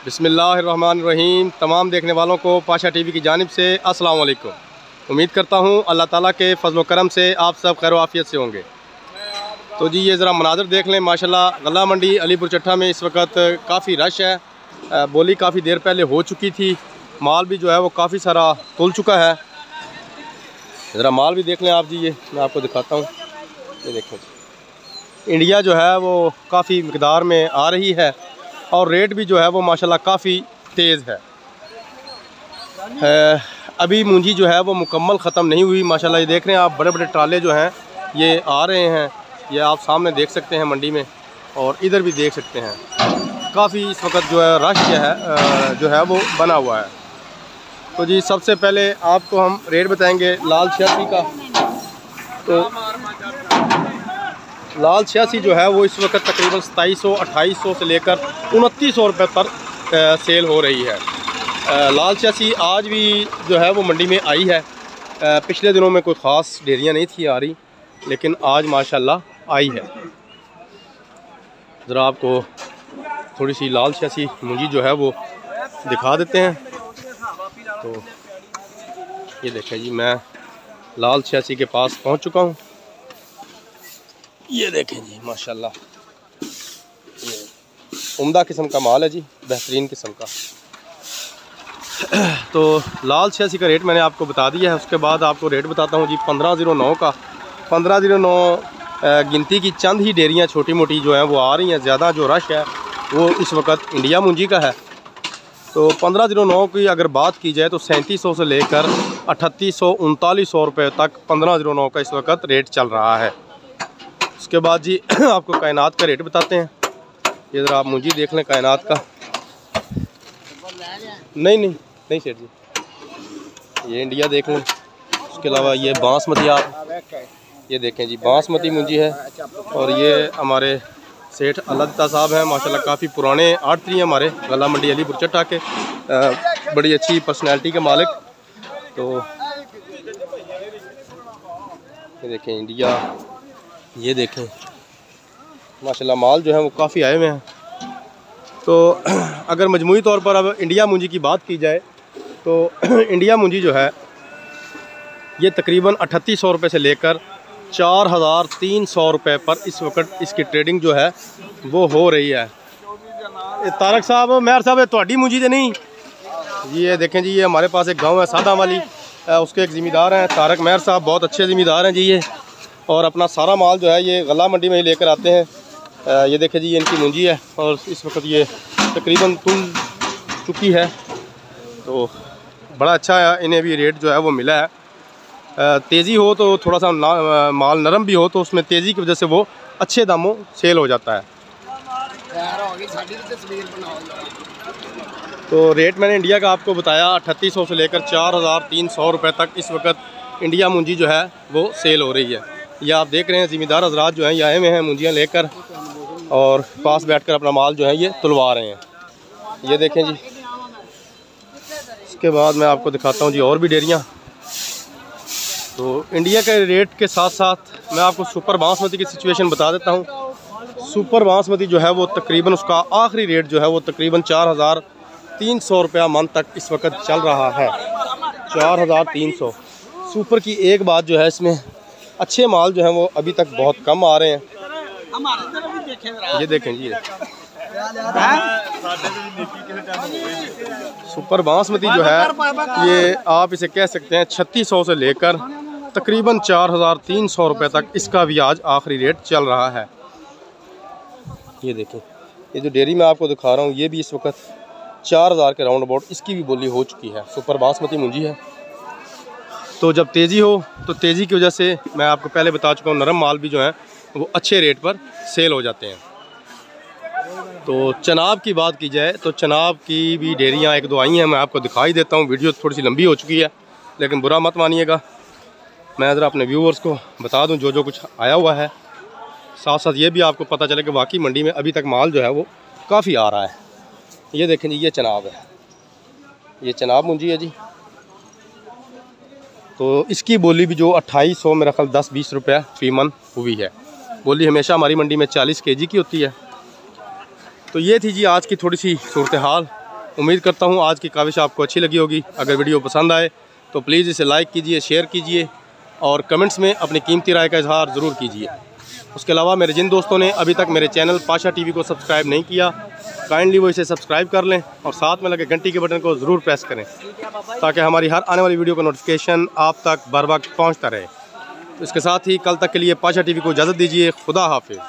बिस्मिल्लाहिर्रहमानिर्रहीम। तमाम देखने वालों को पाशा टीवी की जानिब से अस्सलाम वालेकुम। उम्मीद करता हूँ अल्लाह ताला के फजल करम से आप सब खैर आफियत से होंगे। तो जी ये ज़रा मनाज़र देख लें। माशाल्लाह गला मंडी अलीपुर चट्टा में इस वक्त काफ़ी रश है। बोली काफ़ी देर पहले हो चुकी थी। माल भी जो है वो काफ़ी सारा तुल चुका है। ज़रा माल भी देख लें आप जी। ये मैं आपको दिखाता हूँ। ये देखें, इंडिया जो है वो काफ़ी मकदार में आ रही है और रेट भी जो है वो माशाल्लाह काफ़ी तेज़ है। अभी मूंजी जो है वो मुकम्मल ख़त्म नहीं हुई। माशाल्लाह ये देख रहे हैं आप, बड़े बड़े ट्राले जो हैं ये आ रहे हैं। ये आप सामने देख सकते हैं मंडी में, और इधर भी देख सकते हैं। काफ़ी इस वक्त जो है रश जो है वो बना हुआ है। तो जी सबसे पहले आपको हम रेट बताएंगे लाल 86 का। तो लाल 86 जो है वो इस वक्त तकरीबन 2700-2800 से लेकर 2900 रुपये पर सेल हो रही है। लाल 86 आज भी जो है वो मंडी में आई है। पिछले दिनों में कोई ख़ास ढेरियाँ नहीं थी आ रही, लेकिन आज माशाल्लाह आई है। ज़रा आपको थोड़ी सी लाल 86 मूंजी जो है वो दिखा देते हैं। तो ये देखें जी, मैं लाल 86 के पास पहुंच चुका हूं। ये देखें जी माशाल्लाह, ये उम्दा किस्म का माल है जी, बेहतरीन किस्म का। तो लाल 86 का रेट मैंने आपको बता दिया है। उसके बाद आपको रेट बताता हूँ जी 1509 का। 1509 गिनती की चंद ही डेरियाँ छोटी मोटी जो हैं वो आ रही हैं। ज़्यादा जो रश है वो इस वक्त इंडिया मूंजी का है। तो 1509 की अगर बात की जाए तो 3700 से लेकर 3800-3900 रुपये तक 1509 का इस वक्त रेट चल रहा है। उसके बाद जी आपको कायनात का रेट बताते हैं। ये ज़रा आप मूंजी देख लें कायनात का। नहीं सेठ जी, ये इंडिया देख लें। उसके अलावा ये बासमती, आप ये देखें जी, बासमती मूंजी है। और ये हमारे सेठ अल्लाह साहब हैं, माशाल्लाह काफ़ी पुराने आड़ती हैं हमारे गला मंडी अलीपुर चट्टा के, बड़ी अच्छी पर्सनैलिटी के मालिक। तो ये देखें इंडिया, ये देखें माशाल्लाह माल जो है वो काफ़ी आए हुए हैं। तो अगर मजमूई तौर पर अब इंडिया मूंजी की बात की जाए तो इंडिया मूंजी जो है ये तकरीबन 3800 रुपये से लेकर 4300 रुपये पर इस वक्त इसकी ट्रेडिंग जो है वो हो रही है। तारक साहब, मेहर साहब, थोड़ी मूंजी तो नहीं जी? ये देखें जी, ये हमारे पास एक गांव है सादा वाली, उसके एक ज़िम्मेदार हैं तारक मेहर साहब, बहुत अच्छे ज़िम्मेदार हैं जी ये। और अपना सारा माल जो है ये गला मंडी में ही लेकर आते हैं। ये देखें जी, ये इनकी मूंजी है और इस वक्त ये तकरीबन तुल चुकी है। तो बड़ा अच्छा है, इन्हें भी रेट जो है वो मिला है। तेज़ी हो तो थोड़ा सा माल नरम भी हो तो उसमें तेज़ी की वजह से वो अच्छे दामों सेल हो जाता है। तो रेट मैंने इंडिया का आपको बताया 3800 से लेकर 4300 रुपये तक इस वक्त इंडिया मूंजी जो है वो सेल हो रही है। ये आप देख रहे हैं ज़िम्मेदार हज़रात जो हैं ये आए हुए हैं मूंजियाँ लेकर, और पास बैठकर अपना माल जो है ये तुलवा रहे हैं। ये देखें जी। इसके बाद मैं आपको दिखाता हूँ जी और भी डेरियाँ। तो इंडिया के रेट के साथ साथ मैं आपको सुपर बासमती की सिचुएशन बता देता हूँ। सुपर बासमती जो है वो तकरीबन उसका आखिरी रेट जो है वो तकरीबन 4300 रुपया मन तक इस वक्त चल रहा है। 4300 सुपर की एक बात जो है, इसमें अच्छे माल जो हैं वो अभी तक बहुत कम आ रहे हैं। ये देखें जी, सुपर बासमती जो है ये आप इसे कह सकते हैं 3600 से लेकर तकरीबन 4300 रुपये तक इसका भी आज आखिरी रेट चल रहा है। ये देखें, ये जो डेयरी मैं आपको दिखा रहा हूँ ये भी इस वक्त 4000 के राउंड अबाउट इसकी भी बोली हो चुकी है। सुपर बासमती मूंजी है। तो जब तेज़ी हो तो तेज़ी की वजह से मैं आपको पहले बता चुका हूँ नरम माल भी जो है वो अच्छे रेट पर सेल हो जाते हैं। तो चनाब की बात की जाए तो चनाब की भी डेयरियाँ एक दो आई हैं, मैं आपको दिखाई देता हूँ। वीडियो थोड़ी सी लंबी हो चुकी है लेकिन बुरा मत मानिएगा। मैं ज़रा अपने व्यूअर्स को बता दूँ जो कुछ आया हुआ है, साथ साथ ये भी आपको पता चले कि वाकई मंडी में अभी तक माल जो है वो काफ़ी आ रहा है। ये देखें जी, ये चनाब है, ये चनाब मूंजी है जी। तो इसकी बोली भी जो 2800 मेरा ख्याल 10-20 रुपये फी मन हुई है। बोली हमेशा हमारी मंडी में 40 kg की होती है। तो ये थी जी आज की थोड़ी सी सूरत हाल। उम्मीद करता हूँ आज की काविश आपको अच्छी लगी होगी। अगर वीडियो पसंद आए तो प्लीज़ इसे लाइक कीजिए, शेयर कीजिए और कमेंट्स में अपनी कीमती राय का इजहार ज़रूर कीजिए। उसके अलावा मेरे जिन दोस्तों ने अभी तक मेरे चैनल पाशा टीवी को सब्सक्राइब नहीं किया, काइंडली वो इसे सब्सक्राइब कर लें और साथ में लगे घंटी के बटन को ज़रूर प्रेस करें ताकि हमारी हर आने वाली वीडियो का नोटिफिकेशन आप तक बर वक्त पहुँचता रहे। इसके साथ ही कल तक के लिए पाशा टीवी को इजाज़त दीजिए। खुदा हाफिज़।